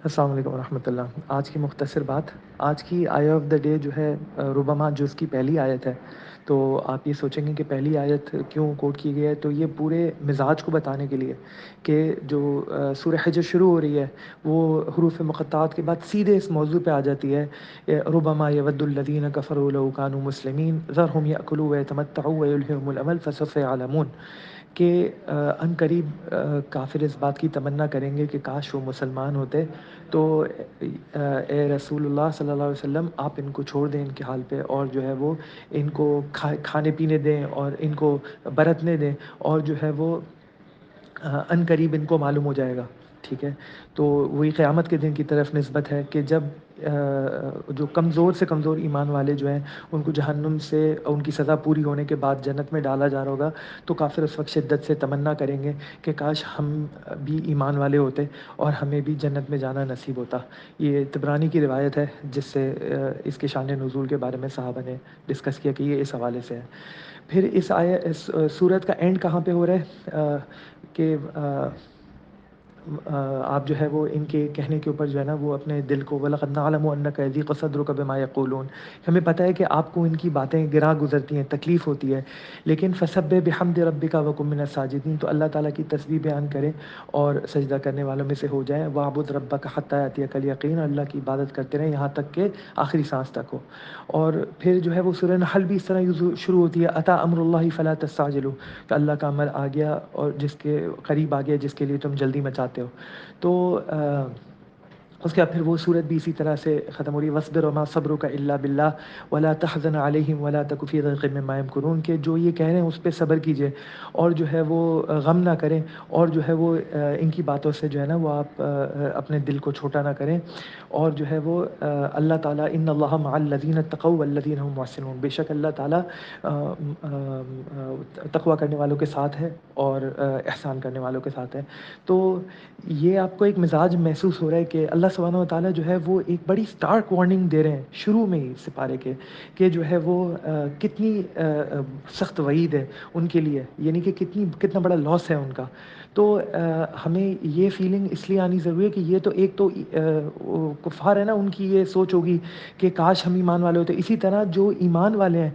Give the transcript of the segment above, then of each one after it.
السلام علیکم ورحمۃ اللہ۔ آج کی مختصر بات، آج کی آیت آف دا ڈے جو ہے ربما جز کی پہلی آیت ہے۔ تو آپ یہ سوچیں گے کہ پہلی آیت کیوں کوٹ کی گئی ہے، تو یہ پورے مزاج کو بتانے کے لیے کہ جو سورہ حجر شروع ہو رہی ہے وہ حروف مقطعات کے بعد سیدھے اس موضوع پہ آ جاتی ہے، ربما یود الذین کفروا لو کانوا مسلمین ذرہم یأکلوا ویتمتعوا ویلہہم الامل فسوف یعلمون، کہ ان قریب کافر اس بات کی تمنا کریں گے کہ کاش وہ مسلمان ہوتے، تو اے رسول اللہ صلی اللہ علیہ وسلم آپ ان کو چھوڑ دیں ان کے حال پہ، اور جو ہے وہ ان کو کھانے پینے دیں اور ان کو برتنے دیں، اور جو ہے وہ ان قریب ان کو معلوم ہو جائے گا۔ ٹھیک ہے، تو وہی قیامت کے دن کی طرف نسبت ہے کہ جب جو کمزور سے کمزور ایمان والے جو ہیں ان کو جہنم سے ان کی سزا پوری ہونے کے بعد جنت میں ڈالا جا رہا ہوگا، تو کافر اس وقت شدت سے تمنا کریں گے کہ کاش ہم بھی ایمان والے ہوتے اور ہمیں بھی جنت میں جانا نصیب ہوتا۔ یہ طبرانی کی روایت ہے، جس سے اس کے شان نزول کے بارے میں صحابہ نے ڈسکس کیا کہ یہ اس حوالے سے ہے۔ پھر اس سورت کا اینڈ کہاں پہ ہو رہا ہے، کہ آپ جو ہے وہ ان کے کہنے کے اوپر جو ہے نا وہ اپنے دل کو وَلَقَدْ نَعْلَمُ أَنَّكَ يَضِيقُ صَدْرُكَ بِمَا يَقُولُونَ، ہمیں پتہ ہے کہ آپ کو ان کی باتیں گراں گزرتی ہیں، تکلیف ہوتی ہے، لیکن فَسَبِّحْ بِحَمْدِ رَبِّكَ وَكُن مِّنَ السَّاجِدِينَ، تو اللہ تعالیٰ کی تسبیح بیان کریں اور سجدہ کرنے والوں میں سے ہو جائیں۔ وَاعْبُدْ رَبَّكَ حَتَّىٰ يَأْتِيَكَ الْيَقِينُ، اللہ کی عبادت کرتے رہیں یہاں تک کہ آخری سانس تک ہو۔ اور پھر جو ہے وہ سورہ نحل بھی اس طرح شروع ہوتی ہے، أَتَىٰ أَمْرُ اللَّهِ فَلَا تَسْتَعْجِلُوهُ، کہ اللہ کا امر آ گیا اور جس کے قریب آ گیا جس کے لیے تم جلدی مچاتے ہو۔ تو اس کے بعد پھر وہ صورت بھی اسی طرح سے ختم ہو رہی ہے، وَاصْبِرْ وَمَا صَبْرُكَ إِلَّا بِاللَّهِ وَلَا تَحْزَنْ عَلَيْهِمْ وَلَا تَكُ فِي ضَيْقٍ مِّمَّا يَمْكُرُونَ، کہ جو یہ کہہ رہے ہیں اس پہ صبر کیجئے اور جو ہے وہ غم نہ کریں، اور جو ہے وہ ان کی باتوں سے جو ہے نا وہ آپ اپنے دل کو چھوٹا نہ کریں، اور جو ہے وہ اللہ تعالیٰ ان اللہ مع الذین اتقوا والذین هم محسنون، بے شک اللہ تعالیٰ تقوی کرنے والوں کے ساتھ ہے اور احسان کرنے والوں کے ساتھ ہے۔ تو یہ آپ کو ایک مزاج محسوس ہو رہا ہے کہ اللہ سبحانہ و تعالیٰ جو ہے وہ ایک بڑی اسٹارک وارننگ دے رہے ہیں شروع میں ہی سپارے کے، کہ جو ہے وہ کتنی سخت وعید ہے ان کے لیے، یعنی کہ کتنا بڑا لاس ہے ان کا۔ تو ہمیں یہ فیلنگ اس لیے آنی ضروری ہے کہ یہ تو ایک تو کفار ہے نا، ان کی یہ سوچ ہوگی کہ کاش ہم ایمان والے ہوتے، اسی طرح جو ایمان والے ہیں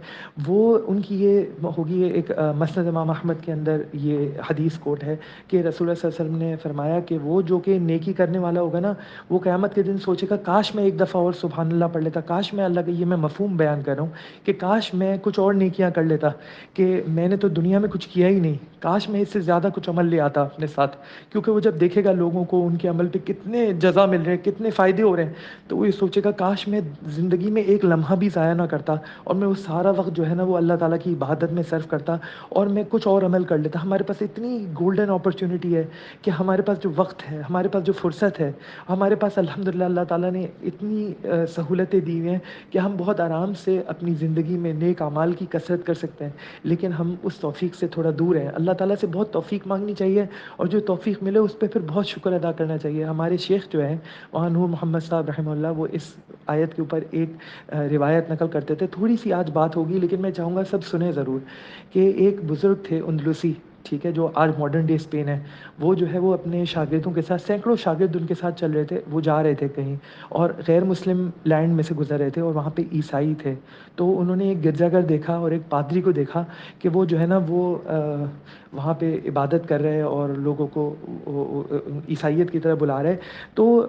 وہ ان کی یہ ہوگی ایک مسند امام احمد کے اندر یہ حدیث کوٹ ہے کہ رسول اللہ صلی اللہ علیہ وسلم نے فرمایا کہ وہ جو کہ نیکی کرنے والا ہوگا نا، وہ قیامت کے دن سوچے گا کاش میں ایک دفعہ اور سبحان اللہ پڑھ لیتا، کاش میں اللہ کا، یہ میں مفہوم بیان کر رہا ہوں کہ کاش میں کچھ اور نیکیاں کر لیتا، کہ میں نے تو دنیا میں کچھ کیا ہی نہیں، کاش میں اس سے زیادہ کچھ عمل لے آتا اپنے ساتھ، کیونکہ وہ جب دیکھے گا لوگوں کو ان کے عمل پہ کتنے جزا مل رہے ہیں، کتنے فائدے ہو رہے ہیں، تو وہ یہ سوچے گا کاش میں زندگی میں ایک لمحہ بھی ضائع نہ کرتا اور میں وہ سارا وقت جو ہے نا وہ اللہ تعالیٰ کی عبادت میں صرف کرتا اور میں کچھ اور عمل کر لیتا۔ ہمارے پاس اتنی گولڈن اپرچونٹی ہے کہ ہمارے پاس جو وقت ہے، ہمارے پاس جو فرصت ہے، ہمارے پاس الحمدللہ اللہ تعالیٰ نے اتنی سہولتیں دی ہوئی ہیں کہ ہم بہت آرام سے اپنی زندگی میں نیک اعمال کی کثرت کر سکتے ہیں، لیکن ہم اس توفیق سے تھوڑا دور ہیں۔ اللہ تعالیٰ سے بہت توفیق مانگنی چاہیے، اور جو توفیق ملے اس پہ پھر بہت شکر ادا کرنا چاہیے۔ ہمارے شیخ جو ہیں وہاں نور محمد صاحب رحمہ اللہ، وہ اس آیت کے اوپر ایک روایت نقل کرتے تھے، تھوڑی سی آج بات ہوگی لیکن میں چاہوں گا سب سنیں ضرور، کہ ایک بزرگ تھے اندلسی، ٹھیک ہے، جو آج ماڈرن ڈے اسپین ہے، وہ جو ہے وہ اپنے شاگردوں کے ساتھ، سینکڑوں شاگرد ان کے ساتھ چل رہے تھے، وہ جا رہے تھے کہیں اور غیر مسلم لینڈ میں سے گزر رہے تھے اور وہاں پہ عیسائی تھے، تو انہوں نے ایک گرجا گھر دیکھا اور ایک پادری کو دیکھا کہ وہ جو ہے نا وہ وہاں پہ عبادت کر رہے اور لوگوں کو عیسائیت کی طرف بلا رہے، تو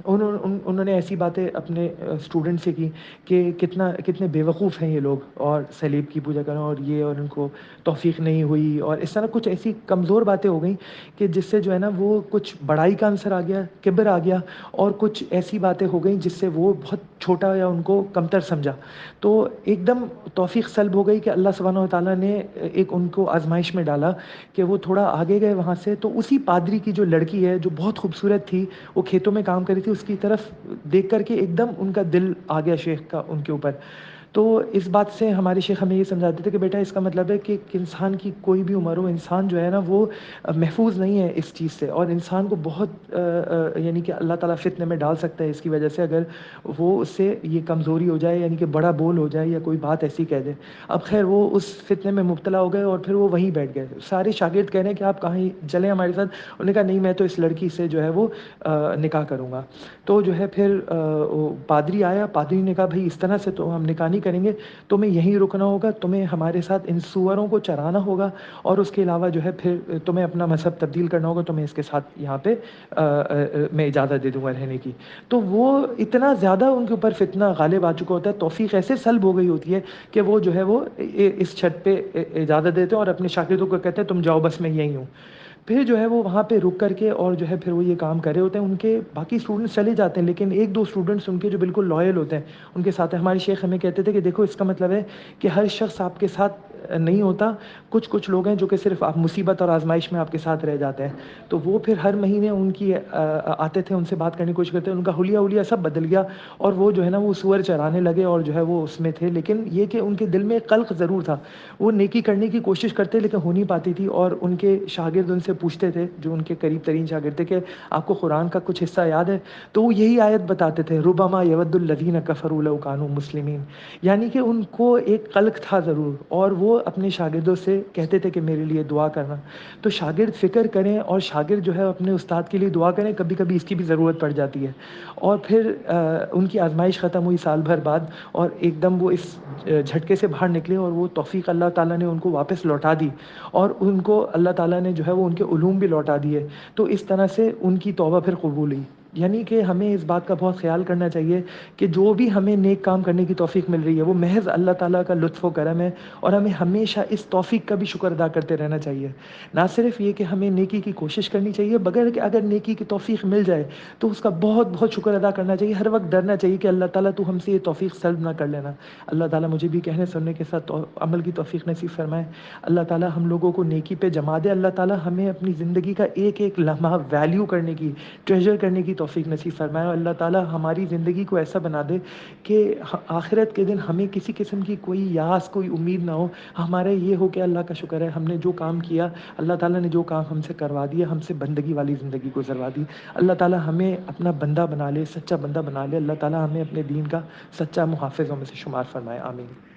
انہوں نے ایسی باتیں اپنے اسٹوڈنٹ سے کی کہ کتنے بیوقوف ہیں یہ لوگ، اور صلیب کی پوجا کرنا اور یہ، اور ان کو توفیق نہیں ہوئی، اور اس طرح کچھ ایسی کمزور باتیں ہو گئیں کہ جس سے جو ہے نا وہ کچھ بڑائی کا عنصر آ گیا، کبر آ گیا، اور کچھ ایسی باتیں ہو گئیں جس سے وہ بہت چھوٹا یا ان کو کمتر سمجھا، تو ایک دم توفیق سلب ہو گئی کہ اللہ سبحانہ و تعالیٰ نے ایک ان کو آزمائش میں ڈالا کہ وہ تھوڑا آگے گئے وہاں سے، تو اسی پادری کی جو لڑکی ہے جو بہت خوبصورت تھی، وہ کھیتوں میں کام کری تھی، اس کی طرف دیکھ کر کے ایک دم ان کا دل آ گیا شیخ کا ان کے اوپر، تو اس بات سے ہمارے شیخ ہمیں یہ سمجھاتے تھے کہ بیٹا اس کا مطلب ہے کہ انسان کی کوئی بھی عمر ہو، انسان جو ہے نا وہ محفوظ نہیں ہے اس چیز سے، اور انسان کو بہت یعنی کہ اللہ تعالیٰ فتنے میں ڈال سکتا ہے اس کی وجہ سے، اگر وہ اس سے یہ کمزوری ہو جائے، یعنی کہ بڑا بول ہو جائے یا کوئی بات ایسی کہہ دے۔ اب خیر وہ اس فتنے میں مبتلا ہو گئے اور پھر وہ وہیں بیٹھ گئے۔ سارے شاگرد کہہ رہے ہیں کہ آپ کہیں چلیں ہمارے ساتھ، انہوں نے کہا نہیں میں تو اس لڑکی سے جو ہے وہ نکاح کروں گا۔ تو جو ہے پھر پادری آیا، پادری نے کہا بھائی اس طرح سے تو ہم نکاح نہیں کریں گے، تمہیں یہیں رکنا ہوگا، تمہیں ہمارے ساتھ ان سوروں کو چرانا ہوگا، اور اس کے علاوہ جو ہے پھر تمہیں اپنا مذہب تبدیل کرنا ہوگا، تمہیں اس کے ساتھ یہاں پہ میں اجازت دے دوں گا رہنے کی۔ تو وہ اتنا زیادہ ان کے اوپر فتنہ غالب آ چکا ہوتا ہے، توفیق ایسے سلب ہو گئی ہوتی ہے کہ وہ جو ہے وہ اس چھت پہ اجازت دیتے ہیں اور اپنے شاگردوں کو کہتے ہیں تم جاؤ بس میں یہیں ہوں۔ پھر جو ہے وہ وہاں پہ رک کر کے اور جو ہے پھر وہ یہ کام کر رہے ہوتے ہیں، ان کے باقی اسٹوڈنٹس چلے جاتے ہیں، لیکن ایک دو اسٹوڈنٹس ان کے جو بالکل لائل ہوتے ہیں ان کے ساتھ ہیں۔ ہمارے شیخ ہمیں کہتے تھے کہ دیکھو اس کا مطلب ہے کہ ہر شخص آپ کے ساتھ نہیں ہوتا، کچھ لوگ ہیں جو کہ صرف آپ مصیبت اور آزمائش میں آپ کے ساتھ رہ جاتے ہیں۔ تو وہ پھر ہر مہینے ان کی آتے تھے، ان سے بات کرنے کی کوشش کرتے ہیں، ان کا حلیہ سب بدل گیا، اور وہ جو ہے نا وہ سور چرانے لگے اور جو ہے وہ اس میں تھے، لیکن یہ کہ ان کے دل میں ایک قلق ضرور تھا، وہ نیکی کرنے کی کوشش کرتے لیکن ہو نہیں پاتی تھی، اور ان کے شاگرد ان سے پوچھتے تھے جو ان کے قریب ترین شاگرد تھے کہ آپ کو قرآن کا کچھ حصہ یاد ہے؟ تو وہ یہی آیت بتاتے تھے ربما یود الذین کفروا لو کانوا مسلمین، یعنی کہ ان کو ایک قلق تھا ضرور، اور وہ اپنے شاگردوں سے کہتے تھے کہ میرے لیے دعا کرنا۔ تو شاگرد فکر کریں اور شاگرد جو ہے اپنے استاد کے لیے دعا کریں، کبھی کبھی اس کی بھی ضرورت پڑ جاتی ہے۔ اور پھر ان کی آزمائش ختم ہوئی سال بھر بعد، اور ایک دم وہ اس جھٹکے سے باہر نکلے، اور وہ توفیق اللہ تعالیٰ نے ان کو واپس لوٹا دی، اور ان کو اللہ تعالیٰ نے جو ہے وہ ان کے علوم بھی لوٹا دیے۔ تو اس طرح سے ان کی توبہ پھر قبول ہوئی۔ یعنی کہ ہمیں اس بات کا بہت خیال کرنا چاہیے کہ جو بھی ہمیں نیک کام کرنے کی توفیق مل رہی ہے وہ محض اللہ تعالیٰ کا لطف و کرم ہے، اور ہمیں ہمیشہ اس توفیق کا بھی شکر ادا کرتے رہنا چاہیے۔ نہ صرف یہ کہ ہمیں نیکی کی کوشش کرنی چاہیے، بغیر کہ اگر نیکی کی توفیق مل جائے تو اس کا بہت بہت شکر ادا کرنا چاہیے، ہر وقت ڈرنا چاہیے کہ اللہ تعالیٰ تو ہم سے یہ توفیق سلب نہ کر لینا۔ اللہ تعالیٰ مجھے بھی کہنے سننے کے ساتھ عمل کی توفیق نصیب فرمائے۔ اللہ تعالیٰ ہم لوگوں کو نیکی پہ جما دے۔ اللہ تعالیٰ ہمیں اپنی زندگی کا ایک ایک لمحہ ویلیو کرنے کی، ٹریجر کرنے کی توفیق نصیب فرمائے، اور اللہ تعالیٰ ہماری زندگی کو ایسا بنا دے کہ آخرت کے دن ہمیں کسی قسم کی کوئی یاس، کوئی امید نہ ہو، ہمارے یہ ہو کہ اللہ کا شکر ہے ہم نے جو کام کیا، اللہ تعالیٰ نے جو کام ہم سے کروا دیا، ہم سے بندگی والی زندگی گزروا دی۔ اللہ تعالیٰ ہمیں اپنا بندہ بنا لے، سچا بندہ بنا لے۔ اللہ تعالیٰ ہمیں اپنے دین کا سچا محافظوں میں سے شمار فرمائے، آمین۔